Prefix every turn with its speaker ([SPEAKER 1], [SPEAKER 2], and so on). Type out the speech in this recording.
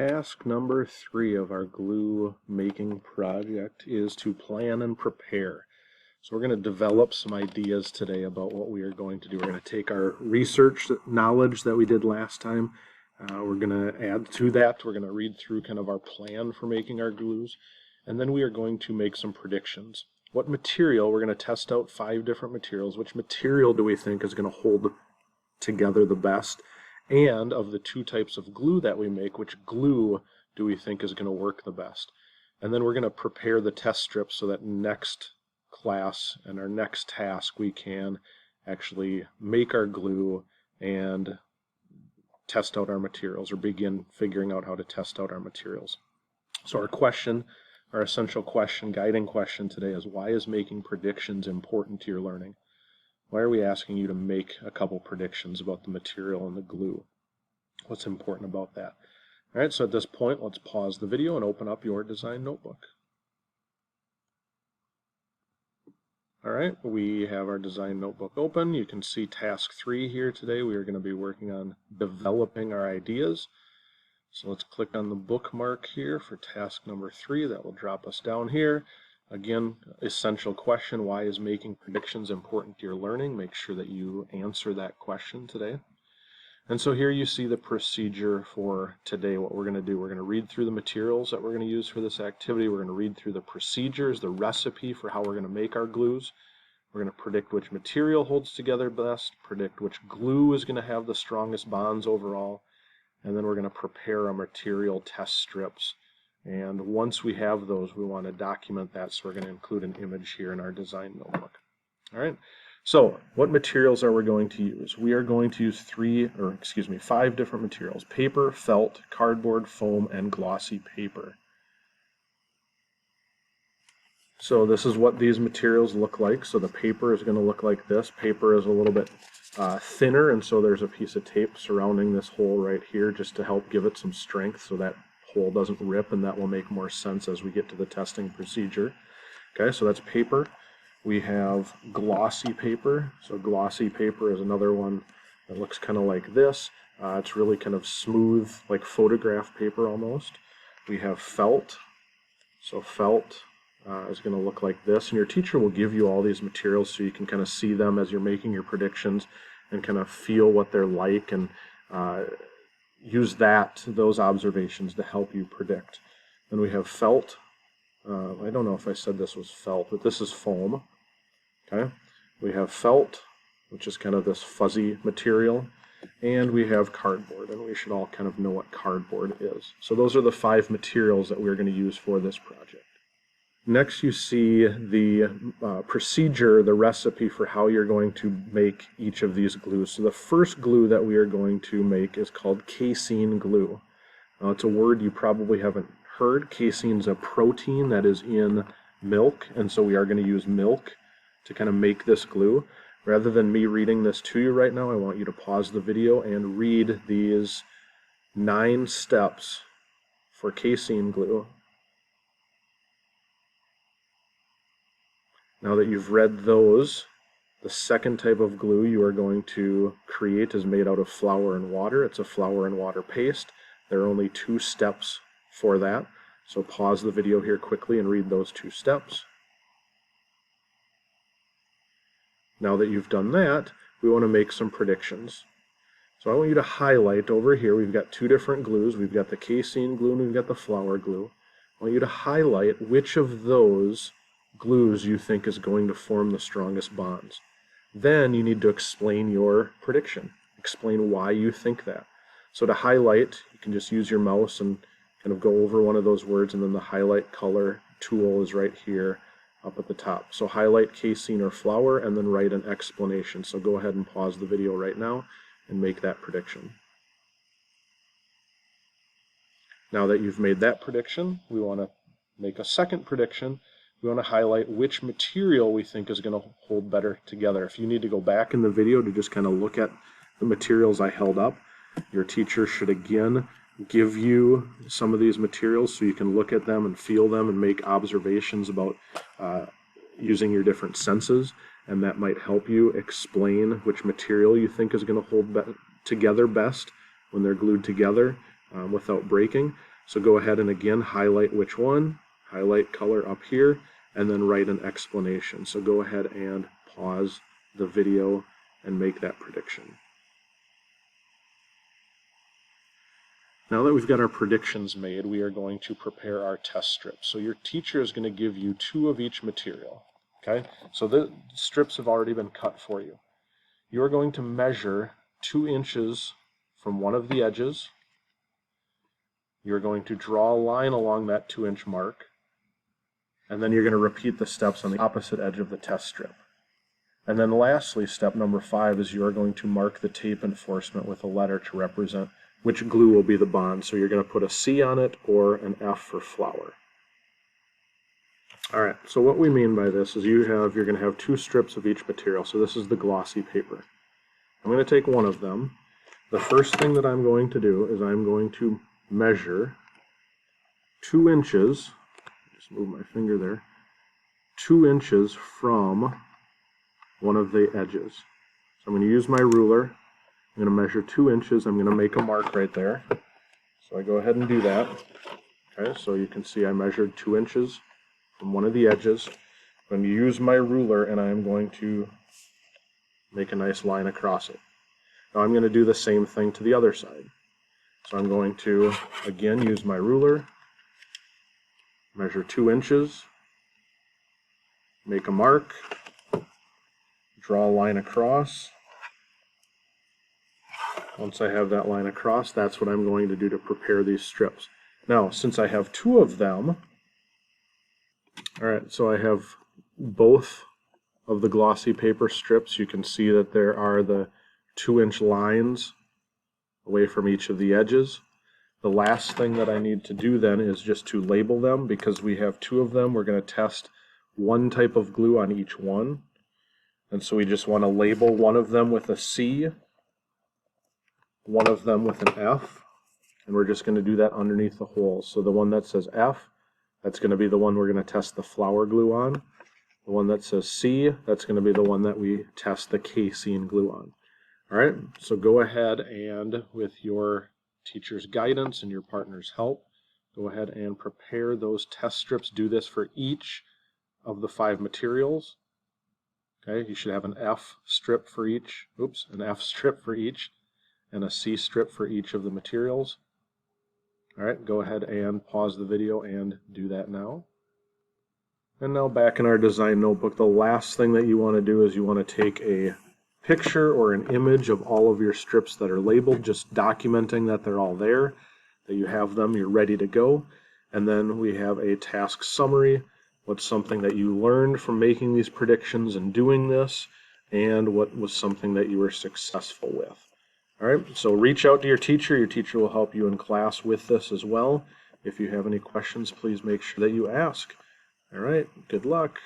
[SPEAKER 1] task number 3 of our glue making project is to plan and prepare. So we're going to develop some ideas today about what we are going to do. We're going to take our research knowledge that we did last time. We're going to add to that. We're going to read through kind of our plan for making our glues. And then we are going to make some predictions. What material, we're going to test out 5 different materials. Which material do we think is going to hold together the best? And of the 2 types of glue that we make, which glue do we think is going to work the best? And then we're going to prepare the test strips so that next class and our next task we can actually make our glue and test out our materials, or begin figuring out how to test out our materials. So our essential question, guiding question today is, why is making predictions important to your learning? Why are we asking you to make a couple predictions about the material and the glue? What's important about that? All right, so at this point, let's pause the video and open up your design notebook. All right, we have our design notebook open. You can see task 3 here today. We are going to be working on developing our ideas. So let's click on the bookmark here for task number 3. That will drop us down here. Again, essential question, why is making predictions important to your learning? Make sure that you answer that question today. And so here you see the procedure for today, what we're going to do. We're going to read through the materials that we're going to use for this activity. We're going to read through the procedures, the recipe for how we're going to make our glues. We're going to predict which material holds together best, predict which glue is going to have the strongest bonds overall, and then we're going to prepare our material test strips. And once we have those, we want to document that, so we're going to include an image here in our design notebook. All right. So, what materials are we going to use? We are going to use 5 different materials: paper, felt, cardboard, foam, and glossy paper. So this is what these materials look like. So the paper is going to look like this. Paper is a little bit thinner, and so there's a piece of tape surrounding this hole right here just to help give it some strength so that hole doesn't rip, and that will make more sense as we get to the testing procedure. Okay, so that's paper. We have glossy paper. So glossy paper is another one that looks kind of like this. It's really kind of smooth, like photograph paper almost. We have felt. So felt is going to look like this. And your teacher will give you all these materials so you can kind of see them as you're making your predictions and kind of feel what they're like, and use those observations to help you predict. Then we have felt. I don't know if I said this was felt, but this is foam. Okay, we have felt, which is kind of this fuzzy material, and we have cardboard, and we should all kind of know what cardboard is. So those are the 5 materials that we're going to use for this project. Next, you see the procedure, the recipe for how you're going to make each of these glues. So the first glue that we are going to make is called casein glue. It's a word you probably haven't heard. Casein is a protein that is in milk, and so we are going to use milk to kind of make this glue. Rather than me reading this to you right now, I want you to pause the video and read these 9 steps for casein glue. Now that you've read those, the second type of glue you are going to create is made out of flour and water. It's a flour and water paste. There are only 2 steps for that. So pause the video here quickly and read those 2 steps. Now that you've done that, we want to make some predictions. So I want you to highlight over here. We've got 2 different glues. We've got the casein glue and we've got the flour glue. I want you to highlight which of those glues you think is going to form the strongest bonds. Then you need to explain your prediction. Explain why you think that. So to highlight, you can just use your mouse and kind of go over one of those words, and then the highlight color tool is right here up at the top. So highlight casein or flour and then write an explanation. So go ahead and pause the video right now and make that prediction. Now that you've made that prediction, we want to make a second prediction. We want to highlight which material we think is going to hold better together. If you need to go back in the video to just kind of look at the materials I held up, your teacher should again give you some of these materials so you can look at them and feel them and make observations about using your different senses, and that might help you explain which material you think is going to hold together best when they're glued together without breaking. So go ahead and again highlight which one, highlight color up here, and then write an explanation. So go ahead and pause the video and make that prediction. Now that we've got our predictions made, we are going to prepare our test strips. So your teacher is going to give you 2 of each material. Okay, so the strips have already been cut for you. You're going to measure 2 inches from one of the edges. You're going to draw a line along that 2-inch mark, and then you're going to repeat the steps on the opposite edge of the test strip. And then lastly, step number 5 is you're going to mark the tape enforcement with a letter to represent which glue will be the bond. So you're going to put a C on it or an F for flower. Alright, so what we mean by this is you're going to have 2 strips of each material. So this is the glossy paper. I'm going to take one of them. The first thing that I'm going to do is I'm going to measure 2 inches, just move my finger there, 2 inches from one of the edges. So I'm going to use my ruler. I'm going to measure 2 inches. I'm going to make a mark right there. So I go ahead and do that. Okay, so you can see I measured 2 inches from one of the edges. I'm going to use my ruler and I'm going to make a nice line across it. Now I'm going to do the same thing to the other side. So I'm going to again use my ruler, measure 2 inches, make a mark, draw a line across. Once I have that line across, that's what I'm going to do to prepare these strips. Now, since I have 2 of them, alright, so I have both of the glossy paper strips. You can see that there are the 2-inch lines away from each of the edges. The last thing that I need to do then is just to label them. Because we have 2 of them, we're going to test one type of glue on each one. And so we just want to label one of them with a C, one of them with an F, and we're just going to do that underneath the holes. So the one that says F, that's going to be the one we're going to test the flower glue on. The one that says C, that's going to be the one that we test the casein glue on. Alright, so go ahead and with your teacher's guidance and your partner's help, go ahead and prepare those test strips. Do this for each of the 5 materials. Okay, you should have an F strip for each, an F strip for each, and a C strip for each of the materials. Alright, go ahead and pause the video and do that now. And now back in our design notebook, the last thing that you want to do is you want to take a picture or an image of all of your strips that are labeled, just documenting that they're all there, that you have them, you're ready to go. And then we have a task summary, what's something that you learned from making these predictions and doing this, and what was something that you were successful with. Alright, so reach out to your teacher will help you in class with this as well. If you have any questions, please make sure that you ask. Alright, good luck.